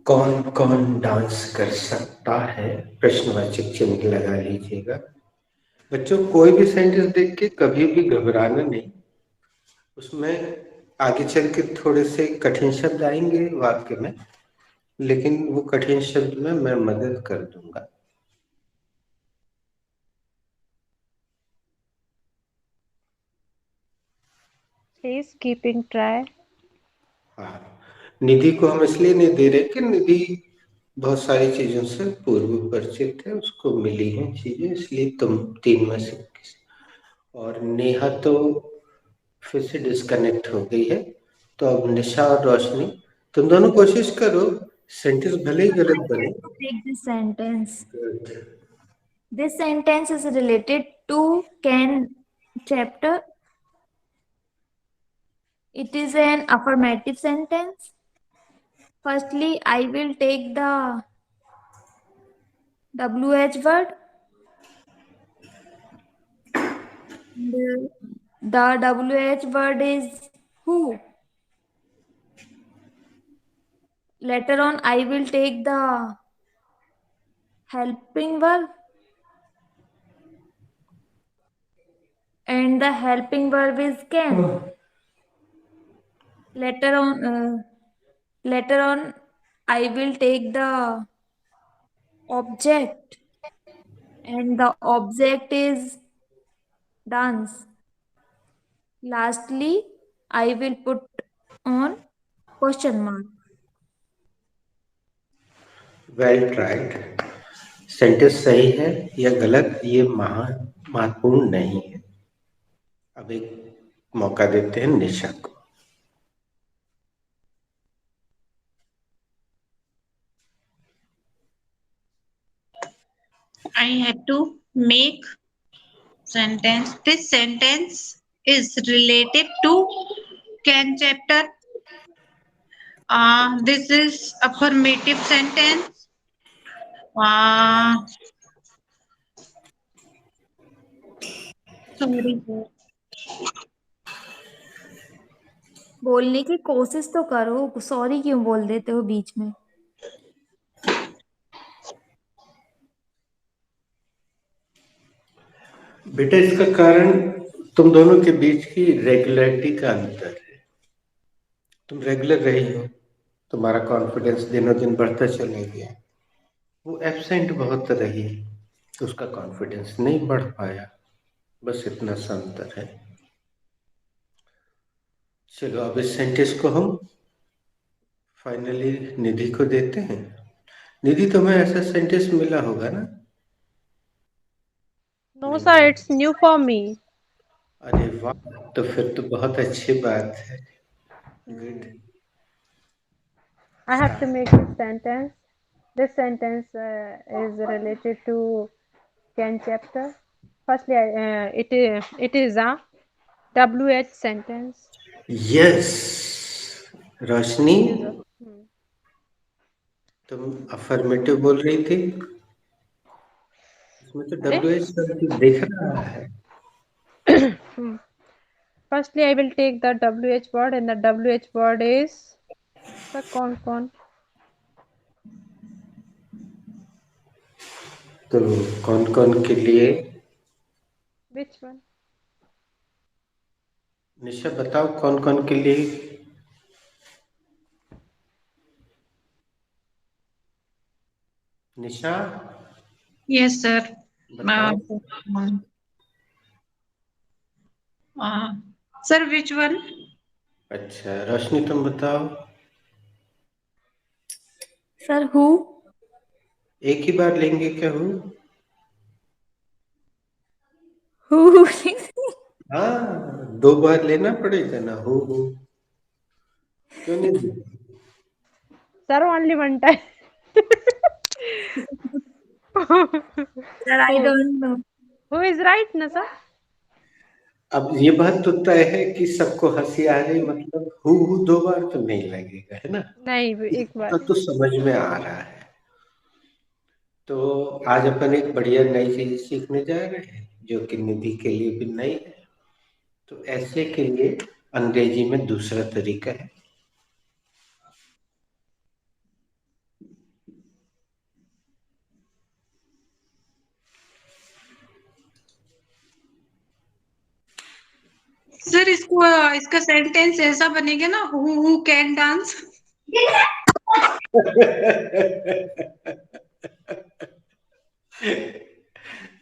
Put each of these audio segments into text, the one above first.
कौन कौन डांस कर सकता है? प्रश्नवाचक चिन्ह लगा लीजिएगा। बच्चों, कोई भी सेंटेंस देख के कभी भी घबराना नहीं। उसमें आगे चल के थोड़े से कठिन शब्द आएंगे वाक्य में, लेकिन वो कठिन शब्द में मैं मदद कर दूंगा। Please keeping try. हाँ, निधि को हम इसलिए नहीं दे रहे कि निधि बहुत सारी चीजों से पूर्व परिचित है, उसको मिली हैं चीजें, इसलिए तुम तीन में से किसी। और नेहा तो फिर से डिस्कनेक्ट हो गई है। तो अब निशा और रोशनी, तुम दोनों कोशिश करो, सेंटेंस भले ही गलत बने। Take this sentence. Good. This sentence is related to can chapter. It is an affirmative sentence. Firstly, I will take the WH word. The WH word is who. Later on, I will take the helping verb. And the helping verb is can. Later on, I will take the object, and the object is dance. Lastly, I will put on question mark. Well tried. Sentence सही है या गलत, ये महत्वपूर्ण नहीं है। अब एक मौका देते हैं निशा को। I had to make sentence. This sentence is related to can chapter. This is affirmative sentence. Sorry. बोलने की कोशिश तो करो, सॉरी क्यों बोल देते हो बीच में? बेटा, इसका कारण तुम दोनों के बीच की रेगुलरिटी का अंतर है। तुम रेगुलर रही हो, तुम्हारा कॉन्फिडेंस दिनों दिन बढ़ता चला गया। वो एब्सेंट बहुत रही, उसका कॉन्फिडेंस नहीं बढ़ पाया। बस इतना सा अंतर है। चलो, अब इस सेंटेंस को हम फाइनली निधि को देते हैं। निधि, तुम्हें ऐसा सेंटेंस मिला होगा ना? No, sir, it's new for me. अरे वाह, तो फिर तो बहुत अच्छी बात है। Good. I have to make this sentence. This sentence is related to can chapter. Firstly, it is a WH sentence. Yes. Roshni, It is a, तुम अफर्मेटिव बोल रही थी, इसमें तो अरे? WH दिख रहा है। Firstly, I will take the WH word, and the WH word is the con. तो कौन कौन के लिए? Which one? निशा बताओ, कौन कौन के लिए? निशा Yes, sir. बताओ। Sir, which one? अच्छा, रोशनी तुम बताओ। Sir who? एक ही बार लेंगे क्या हु? हु? हाँ, दो बार लेना पड़ेगा ना हु। क्यों नहीं? Sir, only one time. Sir I don't know. Who is right, na sir? अब ये बात तो तय है कि सबको हंसी आ रही, मतलब हु दो बार तो नहीं लगेगा, है ना? नहीं, एक बार। तो समझ में आ रहा है। तो आज अपन एक बढ़िया नई चीज सीखने जा रहे हैं, जो कि निधि के लिए भी नई है। तो ऐसे के लिए अंग्रेजी में दूसरा तरीका है। सर इसको इसका सेंटेंस ऐसा बनेगा ना, हु कैन डांस।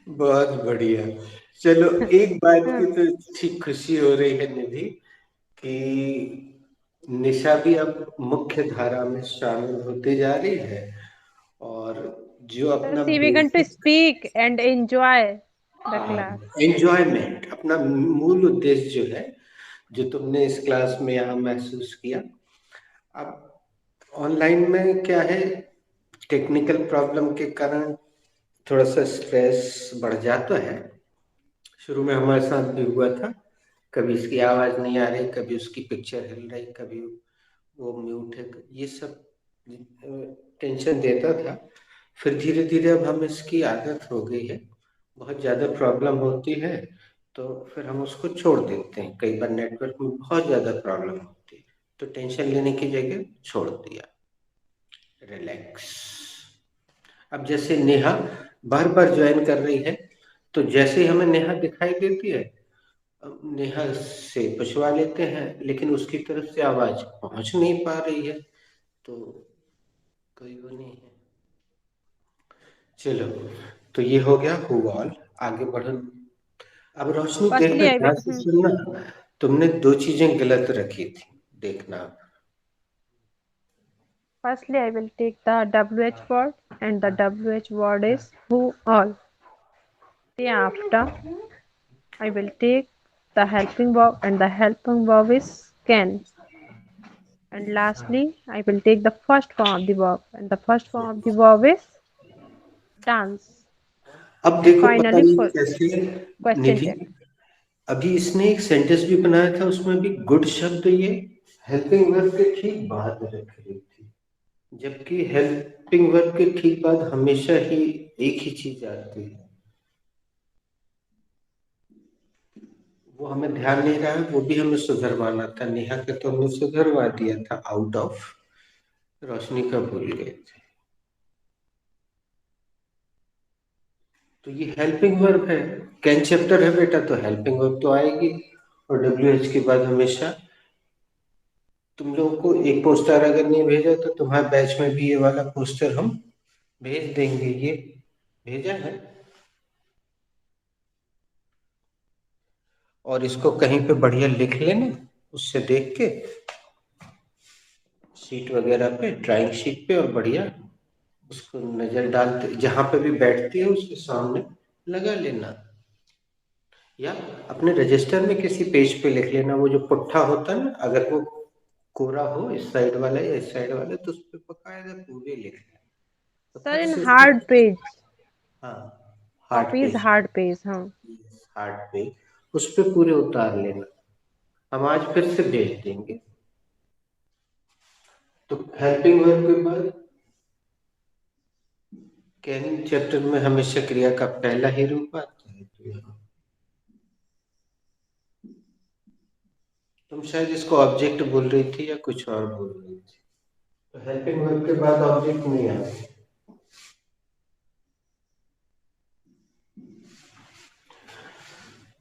बहुत बढ़िया। चलो, एक बात की हाँ, तो ठीक खुशी हो रही है निधि कि निशा भी अब मुख्य धारा में शामिल होती जा रही है, और जो so अपना she began to basic speak and enjoy the class. Enjoyment, अपना मूल उद्देश्य जो है, जो तुमने इस क्लास में यहाँ महसूस किया, अब ऑनलाइन में क्या है, टेक्निकल प्रॉब्लम के कारण थोड़ा सा स्ट्रेस बढ़ जाता है। शुरू में हमारे साथ भी हुआ था, कभी इसकी आवाज नहीं आ रही, कभी उसकी पिक्चर हिल रही, कभी वो म्यूट है, ये सब टेंशन देता था। फिर धीरे धीरे अब हम इसकी आदत हो गई है, बहुत ज़्यादा प्रॉब्लम होती है तो फिर हम उसको छोड़ देते हैं। कई बार नेटवर्क में बहुत ज़्यादा प्रॉब्लम होती है तो टेंशन लेने की जगह छोड़ दिया, रिलैक्स। अब जैसे नेहा बार बार ज्वाइन कर रही है, तो जैसे ही हमें नेहा दिखाई देती है, अब नेहा से पूछवा लेते हैं, लेकिन उसकी तरफ से आवाज पहुंच नहीं पा रही है, तो कोई वो नहीं है। चलो, तो ये हो गया हु ऑल। आगे बढ़ो। अब रोशनी Firstly, देखना, I ध्यान will. से सुनना, तुमने दो चीजें गलत रखी थी, देखना। Firstly, I will take the WH word, and the WH word is who all. Thereafter, I will take the helping verb, and the helping verb is can. And lastly, I will take the first form of the verb, and the first form of the verb is dance. अब And देखो, पता finally, नहीं for कैसे question निधि, check. अभी इसने एक sentence भी बनाया था, उसमें भी गुड शब्द ये हेल्पिंग वर्ब के ठीक बाद रख रही थी, जबकि हेल्पिंग वर्ब के ठीक बाद हमेशा ही एक ही चीज आती है। वो हमें ध्यान नहीं रहा है, वो भी हमें सुधरवाना था। नेहा के तो हमने सुधरवा दिया था आउट ऑफ, रोशनी का भूल गए थे। तो ये हेल्पिंग वर्ब है, कैन चैप्टर है बेटा, तो हेल्पिंग वर्ब तो आएगी, और डब्ल्यू एच के बाद हमेशा। तुम लोगों को एक पोस्टर अगर नहीं भेजा तो तुम्हारे बैच में भी ये वाला पोस्टर हम भेज देंगे, ये भेजा है। और इसको कहीं पे बढ़िया लिख लेना, उससे देख के शीट वगैरह पे, ड्राइंग शीट पे, और बढ़िया उसको नजर डालते, जहां पे भी बैठती है उसके सामने लगा लेना, या अपने रजिस्टर में किसी पेज पे लिख लेना। वो जो पुट्ठा होता है ना, अगर वो कोरा हो इस साइड वाला या इस साइड वाला, तो उस पर बकायदा पूरे लिख लेना, तो Sir, फट in से उसको। hard page. हाँ, hard Copy is page, hard page, huh? Hard page, उस पे पूरे उतार लेना। हम आज फिर से भेज देंगे। तो हेल्पिंग वर्ब के बाद कैन चैप्टर में हमेशा क्रिया का पहला ही रूप आता है, तो यहाँ तुम शायद इसको ऑब्जेक्ट बोल रही थी या कुछ और बोल रही थी, तो हेल्पिंग वर्ब के बाद ऑब्जेक्ट नहीं आता।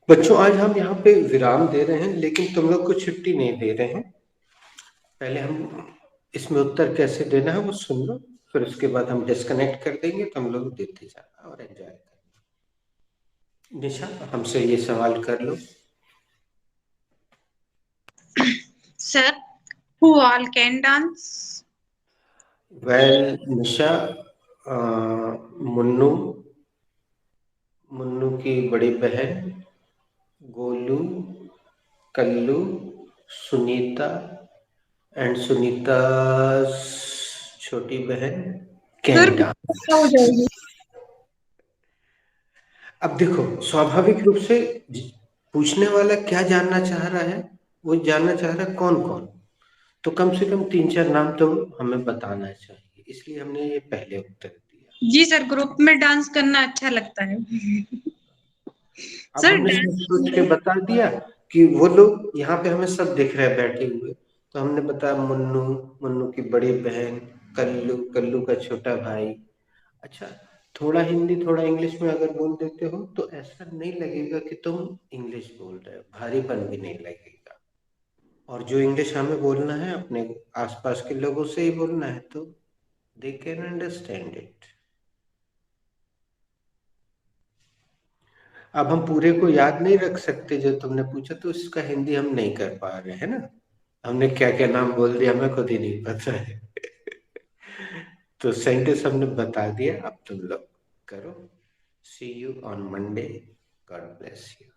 बच्चों, आज हम यहाँ पे विराम दे रहे हैं, लेकिन तुम लोग को छुट्टी नहीं दे रहे हैं। पहले हम इसमें उत्तर कैसे देना है वो सुन लो, फिर उसके बाद हम डिस्कनेक्ट कर देंगे, तुम लोग देते जाना और एंजॉय करना। निशा, हमसे ये सवाल कर लो। Sir, who all can dance? Well Nisha, Munnu, Munnu की बड़ी बहन, गोलू, कल्लू, सुनीता, एंड सुनीता छोटी बहन सर कैन डांस। हो जाएगी। अब देखो, स्वाभाविक रूप से पूछने वाला क्या जानना चाह रहा है, वो जानना चाह रहा है कौन कौन, तो कम से कम 3-4 नाम तो हमें बताना चाहिए, इसलिए हमने ये पहले उत्तर दिया। जी सर, ग्रुप में डांस करना अच्छा लगता है। अब सर हमने सोच डांस सोच के बता दिया कि वो लोग यहाँ पे हमें सब दिख रहे हैं बैठे हुए, तो हमने बताया मुन्नू, मुन्नू की बड़ी बहन, कल्लू, कल्लू का छोटा भाई। अच्छा, थोड़ा हिंदी थोड़ा इंग्लिश में अगर बोल देते हो तो ऐसा नहीं लगेगा कि तुम इंग्लिश बोल रहे हो, भारीपन भी नहीं लगेगा। और जो इंग्लिश हमें बोलना है अपने आसपास के लोगों से ही बोलना है तो दे कैन अंडरस्टैंड इट। अब हम पूरे को याद नहीं रख सकते जो तुमने पूछा, तो इसका हिंदी हम नहीं कर पा रहे हैं ना, हमने क्या क्या नाम बोल दिया हमें खुद ही नहीं पता है। तो सेंटेंस हमने बता दिया, अब तुम लोग करो। See you on Monday, God bless you.